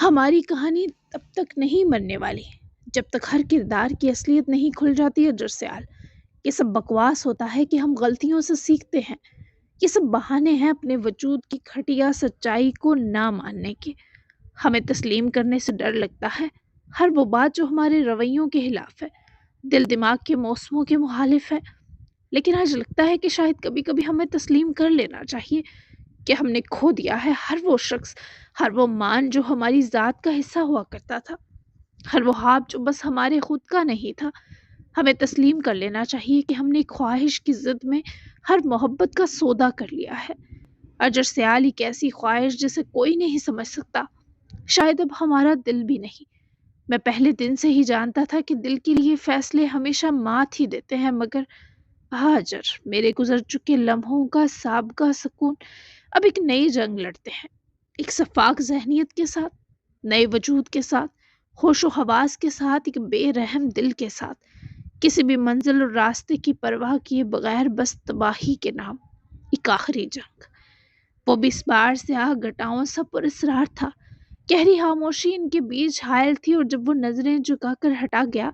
ہماری کہانی تب تک نہیں مرنے والی جب تک ہر کردار کی اصلیت نہیں کھل جاتی اجر سیال۔ یہ سب بکواس ہوتا ہے کہ ہم غلطیوں سے سیکھتے ہیں۔ یہ سب بہانے ہیں اپنے وجود کی گھٹیا سچائی کو نہ ماننے کے۔ ہمیں تسلیم کرنے سے ڈر لگتا ہے ہر وہ بات جو ہمارے رویوں کے خلاف ہے، دل دماغ کے موسموں کے مخالف ہے۔ لیکن آج لگتا ہے کہ شاید کبھی کبھی ہمیں تسلیم کر لینا چاہیے کہ ہم نے کھو دیا ہے ہر وہ شخص، ہر وہ مان جو ہماری ذات کا حصہ ہوا کرتا تھا، ہر وہ خواب جو بس ہمارے خود کا نہیں تھا۔ ہمیں تسلیم کر لینا چاہیے کہ ہم نے خواہش کی ضد میں ہر محبت کا سودا کر لیا ہے۔ اجر سیال ایک ایسی خواہش جسے کوئی نہیں سمجھ سکتا، شاید اب ہمارا دل بھی نہیں۔ میں پہلے دن سے ہی جانتا تھا کہ دل کے لیے فیصلے ہمیشہ مات ہی دیتے ہیں، مگر اجر، میرے گزر چکے لمحوں کا سابقہ سکون اب ایک نئی جنگ لڑتے ہیں، ایک شفاف ذہنیت کے ساتھ، نئے وجود کے ساتھ، ہوش و حواس کے ساتھ، ایک بے رحم دل کے ساتھ، کسی بھی منزل اور راستے کی پرواہ کیے بغیر بس تباہی کے نام، ایک آخری جنگ۔ وہ بھی اس بار سے گھٹاؤں سا پر اسرار تھا، گہری خاموشی ان کے بیچ حائل تھی، اور جب وہ نظریں جھکا کر ہٹا گیا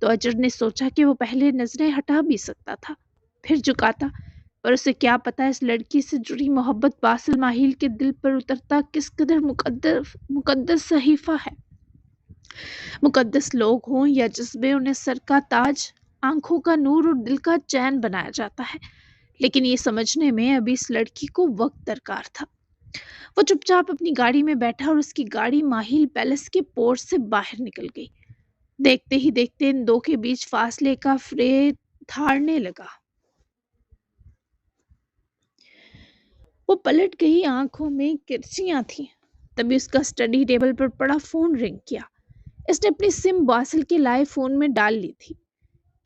تو اجر نے سوچا کہ وہ پہلے نظریں ہٹا بھی سکتا تھا، پھر جھکاتا، پر اسے کیا پتا اس لڑکی سے جڑی محبت باسل ماہل کے دل پر اترتا کس قدر مقدس صحیفہ ہے۔ مقدس لوگ ہوں یا جذبے، انہیں سر کا تاج، آنکھوں کا نور اور دل کا چین بنایا جاتا ہے، لیکن یہ سمجھنے میں ابھی اس لڑکی کو وقت درکار تھا۔ وہ چپ چاپ اپنی گاڑی میں بیٹھا اور اس کی گاڑی ماہل پیلس کے پورچ سے باہر نکل گئی۔ دیکھتے ہی دیکھتے ان دو کے بیچ فاصلے کا فریب دھاڑنے لگا۔ وہ پلٹ گئی، آنکھوں میں کرچیاں تھیں۔ تبھی اس کا اسٹڈی ٹیبل پر پڑا فون رنگ کیا۔ اس نے اپنی سم باسل کے لائے فون میں ڈال لی تھی۔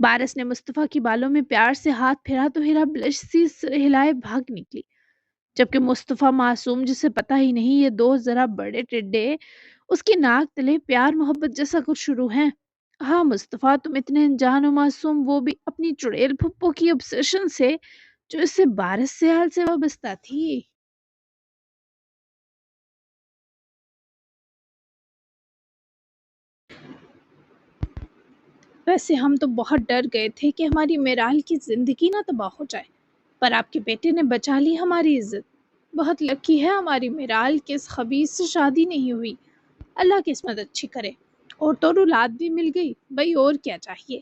بارش نے مصطفیٰ کی بالوں میں پیار سے ہاتھ پھیرا تو ہیرا بلش سی سر ہلائے بھاگ نکلی، جبکہ مصطفیٰ معصوم جسے پتہ ہی نہیں یہ دو ذرا بڑے ٹڈے اس کی ناک تلے پیار محبت جیسا کچھ شروع ہیں۔ ہاں مصطفیٰ، تم اتنے انجان و معصوم، وہ بھی اپنی چڑیل پھپھو کی obsession سے جو اس سے بارش سیال سے وابستہ تھی۔ ویسے ہم تو بہت ڈر گئے تھے کہ ہماری میرال کی زندگی نہ تباہ ہو جائے، پر آپ کے بیٹے نے بچا لی ہماری عزت۔ بہت لکی ہے ہماری میرال کہ اس خبیث سے شادی نہیں ہوئی۔ اللہ قسمت اچھی کرے، اور تو اولاد بھی مل گئی، بھئی اور کیا چاہیے۔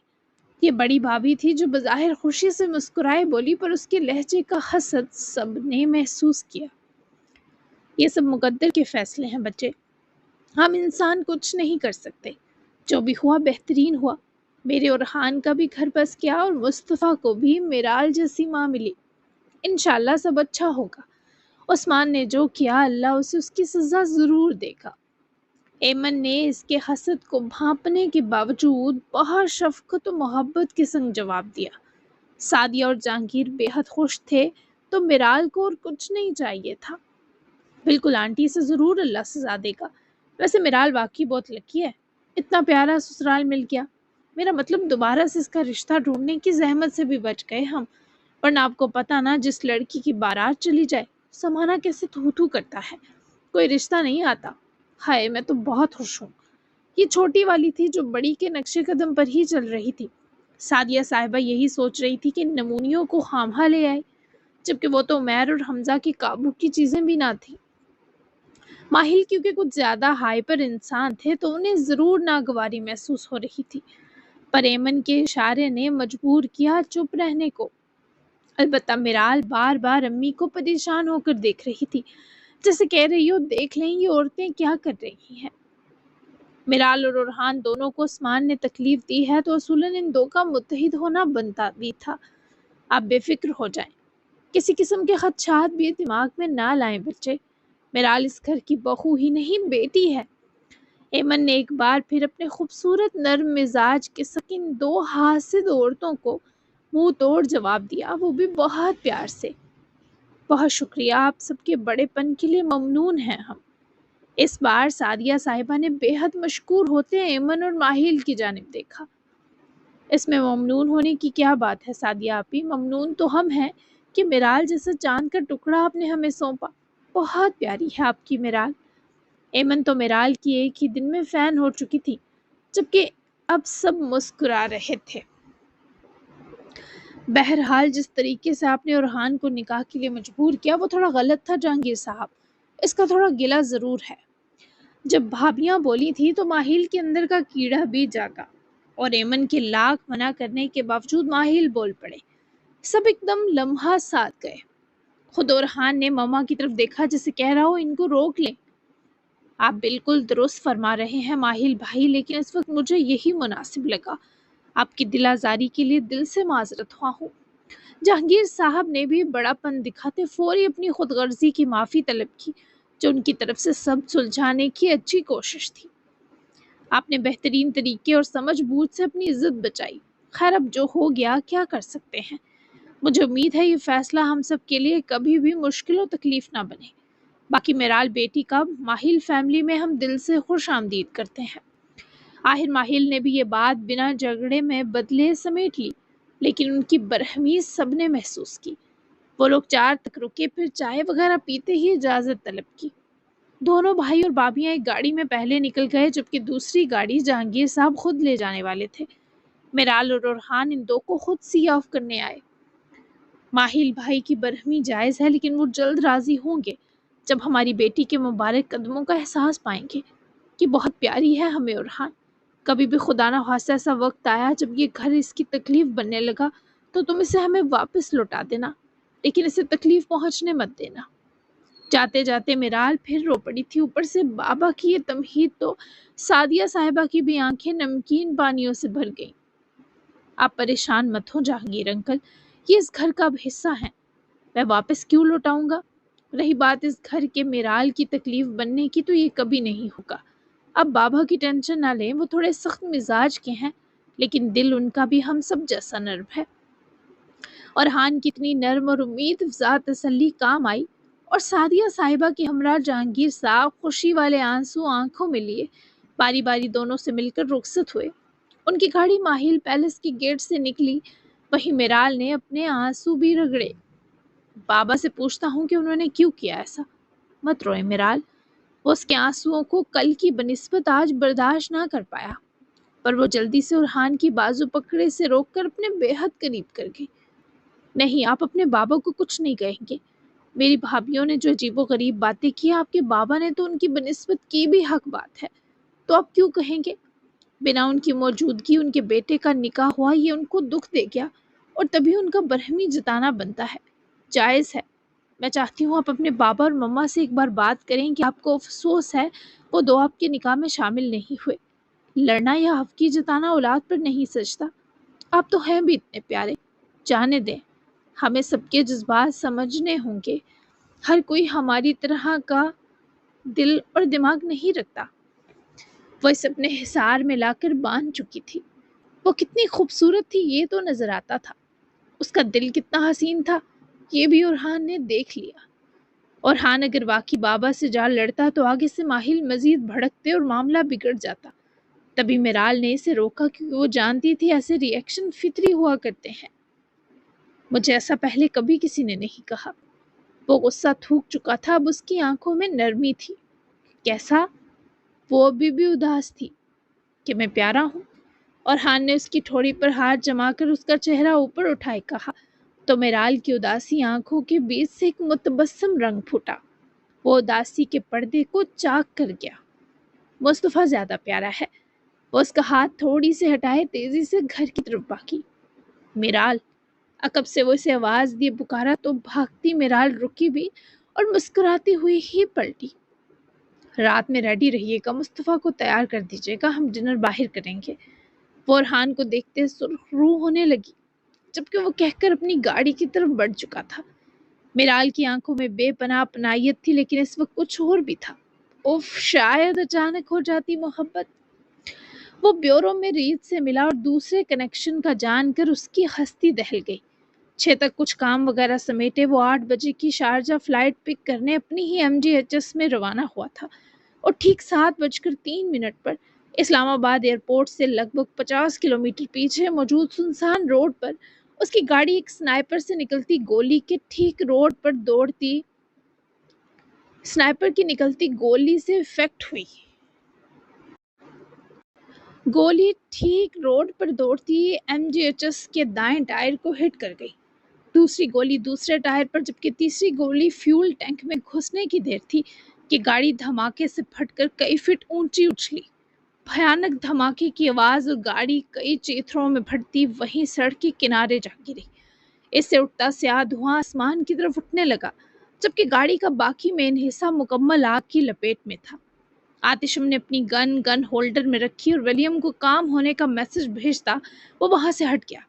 یہ بڑی بھابھی تھی جو بظاہر خوشی سے مسکرائے بولی، پر اس کے لہجے کا حسد سب نے محسوس کیا۔ یہ سب مقدر کے فیصلے ہیں بچے، ہم انسان کچھ نہیں کر سکتے۔ جو بھی ہوا بہترین ہوا، میرے اور خان کا بھی گھر بس کیا اور مصطفیٰ کو بھی میرال جیسی ماں ملی۔ انشاءاللہ سب اچھا ہوگا۔ عثمان نے جو کیا اللہ اسے اس کی سزا ضرور دے گا۔ ایمن نے اس کے حسد کو بھانپنے کے باوجود بہت شفقت و محبت کے سنگ جواب دیا۔ سعدیہ اور جہانگیر بے حد خوش تھے تو میرال کو اور کچھ نہیں چاہیے تھا۔ بالکل آنٹی، سے ضرور اللہ سزا دے گا۔ ویسے میرال واقعی بہت لکی ہے، اتنا پیارا سسرال مل گیا۔ میرا مطلب دوبارہ سے اس کا رشتہ ڈھونڈنے کی زحمت سے بھی بچ گئے ہم، ورنہ آپ کو پتہ نا جس لڑکی کی بارات چلی جائے سمانا کیسے تھو تھو کرتا ہے، کوئی رشتہ نہیں آتا۔ ہائے میں تو بہت خوش ہوں۔ یہ چھوٹی والی تھی جو بڑی کے نقشے قدم پر ہی چل رہی تھی۔ سعدیہ صاحبہ یہی سوچ رہی تھی کہ نمونیوں کو خامہا لے آئے، جبکہ وہ تو عمیر اور حمزہ کے قابو کی چیزیں بھی نہ تھیں۔ ماہل کیونکہ کچھ زیادہ ہائپر انسان تھے تو انہیں ضرور ناگواری محسوس ہو رہی تھی، پر ایمن کے اشارے نے مجبور کیا چپ رہنے کو۔ البتہ میرال بار بار امی کو پریشان ہو کر دیکھ رہی تھی، جیسے کہہ رہی ہو دیکھ لیں یہ عورتیں کیا کر رہی ہیں۔ میرال اور ارحان دونوں کو عثمان نے تکلیف دی ہے تو اصولاً ان دو کا متحد ہونا بنتا بھی تھا۔ آپ بے فکر ہو جائیں، کسی قسم کے خدشات بھی دماغ میں نہ لائیں بچے، میرال اس گھر کی بہو ہی نہیں بیٹی ہے۔ ایمن نے ایک بار پھر اپنے خوبصورت نرم مزاج کے سکن دو حاسد عورتوں کو منہ توڑ جواب دیا، وہ بھی بہت پیار سے۔ بہت شکریہ، آپ سب کے بڑے پن کے لیے ممنون ہیں ہم۔ اس بار سعدیہ صاحبہ نے بے حد مشکور ہوتے ایمن اور ماہل کی جانب دیکھا۔ اس میں ممنون ہونے کی کیا بات ہے سعدیہ آپی، ممنون تو ہم ہیں کہ میرال جیسا چاند کا ٹکڑا آپ نے ہمیں سونپا۔ بہت پیاری ہے آپ کی میرال۔ ایمن تو میرال کی ایک ہی دن میں فین ہو چکی تھی، جبکہ اب سب مسکرا رہے تھے۔ بہرحال جس طریقے سے آپ نے ارحان کو نکاح کے لیے مجبور کیا وہ تھوڑا غلط تھا جہانگیر صاحب، اس کا تھوڑا گلہ ضرور ہے۔ جب بھابیاں بولی تھی تو ماہل کے اندر کا کیڑا بھی جاگا، اور ایمن کے لاکھ منع کرنے کے باوجود ماہل بول پڑے۔ سب ایک دم لمحہ ساتھ گئے۔ خود ارحان نے ماما کی طرف دیکھا جیسے کہہ رہا ہو ان کو روک لیں۔ آپ بالکل درست فرما رہے ہیں ماہل بھائی، لیکن اس وقت مجھے یہی مناسب لگا۔ آپ کی دل آزاری کے لیے دل سے معذرت خواہ ہوں۔ جہانگیر صاحب نے بھی بڑا پن دکھاتے فوری اپنی خود غرضی کی معافی طلب کی، جو ان کی طرف سے سب سلجھانے کی اچھی کوشش تھی۔ آپ نے بہترین طریقے اور سمجھ بوجھ سے اپنی عزت بچائی۔ خیر اب جو ہو گیا کیا کر سکتے ہیں۔ مجھے امید ہے یہ فیصلہ ہم سب کے لیے کبھی بھی مشکل و تکلیف نہ بنے۔ باقی میرال بیٹی کا ماہل فیملی میں ہم دل سے خوش آمدید کرتے ہیں۔ آخر ماہل نے بھی یہ بات بنا جھگڑے میں بدلے سمیٹ لی، لیکن ان کی برہمی سب نے محسوس کی۔ وہ لوگ 4 تک رکے، پھر چائے وغیرہ پیتے ہی اجازت طلب کی۔ دونوں بھائی اور بھابیاں ایک گاڑی میں پہلے نکل گئے، جبکہ دوسری گاڑی جہانگیر صاحب خود لے جانے والے تھے۔ میرال اور ارحان ان دو کو خود سی آف کرنے آئے۔ ماہل بھائی کی برہمی جائز ہے، لیکن وہ جلد راضی ہوں گے جب ہماری بیٹی کے مبارک قدموں کا احساس پائیں گے کہ بہت پیاری ہے ہمیں ارحان۔ کبھی بھی خدا نہ خواستہ ایسا وقت آیا جب یہ گھر اس کی تکلیف بننے لگا تو تم اسے ہمیں واپس لوٹا دینا، لیکن اسے تکلیف پہنچنے مت دینا۔ جاتے جاتے میرال پھر رو پڑی تھی، اوپر سے بابا کی یہ تمہید تو سعدیہ صاحبہ کی بھی آنکھیں نمکین پانیوں سے بھر گئیں۔ آپ پریشان مت ہو جہانگیر انکل، یہ اس گھر کا اب حصہ ہیں، میں واپس کیوں لوٹاؤں گا؟ رہی بات اس گھر کے میرال کی تکلیف بننے کی تو یہ کبھی نہیں ہوگا۔ اب بابا کی ٹینشن نہ لیں، وہ تھوڑے سخت مزاج کے ہیں، لیکن دل ان کا بھی ہم سب جیسا نرم ہے۔ اور ہان کی اتنی نرم اور امید افزا تسلی کام آئی، اور سعدیہ صاحبہ کی ہمراہ جہانگیر صاحب خوشی والے آنسو آنکھوں میں لیے باری باری دونوں سے مل کر رخصت ہوئے۔ ان کی گاڑی ماہل پیلس کی گیٹ سے نکلی، وہیں میرال نے اپنے آنسو بھی رگڑے۔ بابا سے پوچھتا ہوں کہ انہوں نے کیوں کیا ایسا۔ مت روئے میرال، وہ اس کے آنسوؤں کو کل کی بنسبت آج برداشت نہ کر پایا، پر وہ جلدی سے ارحان کی بازو پکڑے سے روک کر اپنے بے حد قریب کر گئی۔ نہیں، آپ اپنے بابا کو کچھ نہیں کہیں گے۔ میری بھابھیوں نے جو عجیب و غریب باتیں کی، آپ کے بابا نے تو ان کی بنسبت کی بھی حق بات ہے، تو آپ کیوں کہیں گے؟ بنا ان کی موجودگی ان کے بیٹے کا نکاح ہوا، یہ ان کو دکھ دے گیا، اور تبھی ان کا برہمی جتانا بنتا ہے، جائز ہے۔ میں چاہتی ہوں آپ اپنے بابا اور مما سے ایک بار بات کریں کہ آپ کو افسوس ہے وہ دو آپ کے نکاح میں شامل نہیں ہوئے۔ لڑنا یا حقی جتانا اولاد پر نہیں سجتا۔ آپ تو ہیں بھی اتنے پیارے، جانے دیں، ہمیں سب کے جذبات سمجھنے ہوں گے۔ ہر کوئی ہماری طرح کا دل اور دماغ نہیں رکھتا۔ وہ اسے اپنے حصار میں لا کر باندھ چکی تھی۔ وہ کتنی خوبصورت تھی یہ تو نظر آتا تھا، اس کا دل کتنا حسین تھا یہ بھی ارحان نے دیکھ لیا۔ ارحان اگر واقعی بابا سے جا لڑتا تو آگے سے ماہل مزید بھڑکتے اور معاملہ بگڑ جاتا۔ تبھی میرال نے اسے روکا کیونکہ وہ جانتی تھی ایسے ری ایکشن فطری ہوا کرتے ہیں۔ مجھے ایسا پہلے کبھی کسی نے نہیں کہا۔ وہ غصہ تھوک چکا تھا، اب اس کی آنکھوں میں نرمی تھی۔ کیسا؟ وہ ابھی بھی اداس تھی کہ میں پیارا ہوں۔ ارحان نے اس کی ٹھوڑی پر ہاتھ جما کر اس کا چہرہ اوپر اٹھائے کہا، تو میرال کی اداسی آنکھوں کے بیچ سے ایک متبسم رنگ پھوٹا۔ وہ اداسی کے پردے کو چاک کر گیا۔ مصطفیٰ زیادہ پیارا ہے۔ وہ اس کا ہاتھ تھوڑی سے ہٹائے تیزی سے گھر کی طرف بھاگی۔ میرال! عقب سے وہ اسے آواز دیے پکارا تو بھاگتی میرال رکی بھی اور مسکراتی ہوئی ہی پلٹی۔ رات میں ریڈی رہیے گا، مصطفیٰ کو تیار کر دیجیے گا، ہم ڈنر باہر کریں گے۔ وہ ارحان کو دیکھتے سرخ رو ہونے لگی، جبکہ وہ کہہ کر اپنی گاڑی کی طرف بڑھ چکا تھا۔ میرال کی آنکھوں میں بے پناہ اپنائیت تھی، لیکن اس وقت کچھ اور بھی تھا۔ اف، شاید اچانک ہو جاتی محبت۔ وہ بیورو میں ریت سے ملا اور دوسرے کنیکشن کا جان کر اس کی ہستی دہل گئی۔ 6 تک کچھ کام وغیرہ سمیٹے وہ 8 بجے کی شارجہ فلائٹ پک کرنے اپنی ہی MGHS میں روانہ ہوا تھا، اور ٹھیک 7:03 پر اسلام آباد ایئرپورٹ سے لگ بھگ 50 کلومیٹر پیچھے موجود سنسان روڈ پر اس کی گاڑی ایک سنائپر سے نکلتی گولی کے ٹھیک روڈ پر دوڑتی سنائپر کی نکلتی گولی سے افیکٹ ہوئی۔ گولی ٹھیک روڈ پر دوڑتی MGHS کے دائیں ٹائر کو ہٹ کر گئی۔ دوسری گولی دوسرے ٹائر پر، جبکہ تیسری گولی فیول ٹینک میں گھسنے کی دیر تھی کہ گاڑی دھماکے سے پھٹ کر کئی فٹ اونچی اچھلی۔ بھیانک دھماکے کی آواز اور گاڑی کئی چیتھروں میں پھٹتی وہیں سڑک کے کنارے جا گری۔ اس سے اٹھتا سیاہ دھواں آسمان کی طرف اٹھنے لگا، جبکہ گاڑی کا باقی مین حصہ مکمل آگ کی لپیٹ میں تھا۔ آتشم نے اپنی گن ہولڈر میں رکھی اور ولیم کو کام ہونے کا میسج بھیجتا وہ وہاں سے ہٹ گیا،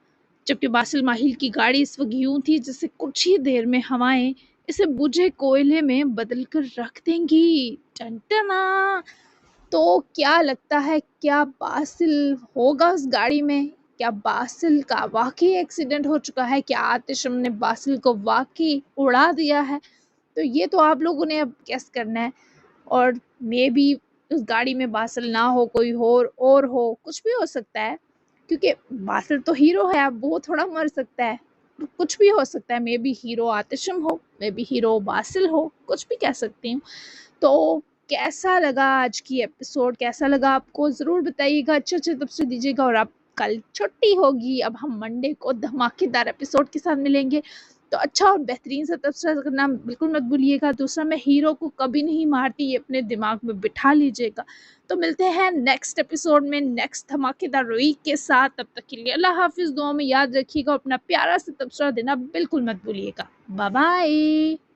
جبکہ باسل ماہل کی گاڑی اس وقت یوں تھی جیسے کچھ ہی دیر میں ہوائیں اسے بجھے کوئلے میں بدل کر رکھ دیں گی۔ ٹن ٹنا! تو کیا لگتا ہے، کیا باسل ہوگا اس گاڑی میں؟ کیا باسل کا واقعی ایکسیڈنٹ ہو چکا ہے؟ کیا آتشم نے باسل کو واقعی اڑا دیا ہے؟ تو یہ تو آپ لوگوں نے اب گیس کرنا ہے، اور مے بی اس گاڑی میں باسل نہ ہو، کوئی اور ہو، کچھ بھی ہو سکتا ہے، کیونکہ باسل تو ہیرو ہے، اب وہ تھوڑا مر سکتا ہے، کچھ بھی ہو سکتا ہے۔ مے بی ہیرو آتشم ہو، مے بی ہیرو باسل ہو، کچھ بھی کہہ سکتی ہوں۔ تو کیسا لگا آج کی ایپیسوڈ؟ کیسا لگا آپ کو؟ ضرور بتائیے گا، اچھے تبصرے دیجیے گا۔ اور اب کل چھٹی ہوگی، اب ہم منڈے کو دھماکے دار ایپیسوڈ کے ساتھ ملیں گے، تو اچھا اور بہترین سا تبصرہ کرنا بالکل مت بھولیے گا۔ دوسرا، میں ہیرو کو کبھی نہیں مارتی، یہ اپنے دماغ میں بٹھا لیجیے گا۔ تو ملتے ہیں نیکسٹ ایپیسوڈ میں نیکسٹ دھماکے دار ویک کے ساتھ۔ تب تک کے لیے اللہ حافظ، دعاؤں میں یاد رکھیے گا، اپنا پیارا سا تبصرہ دینا بالکل مت بھولیے گا۔ Bye bye.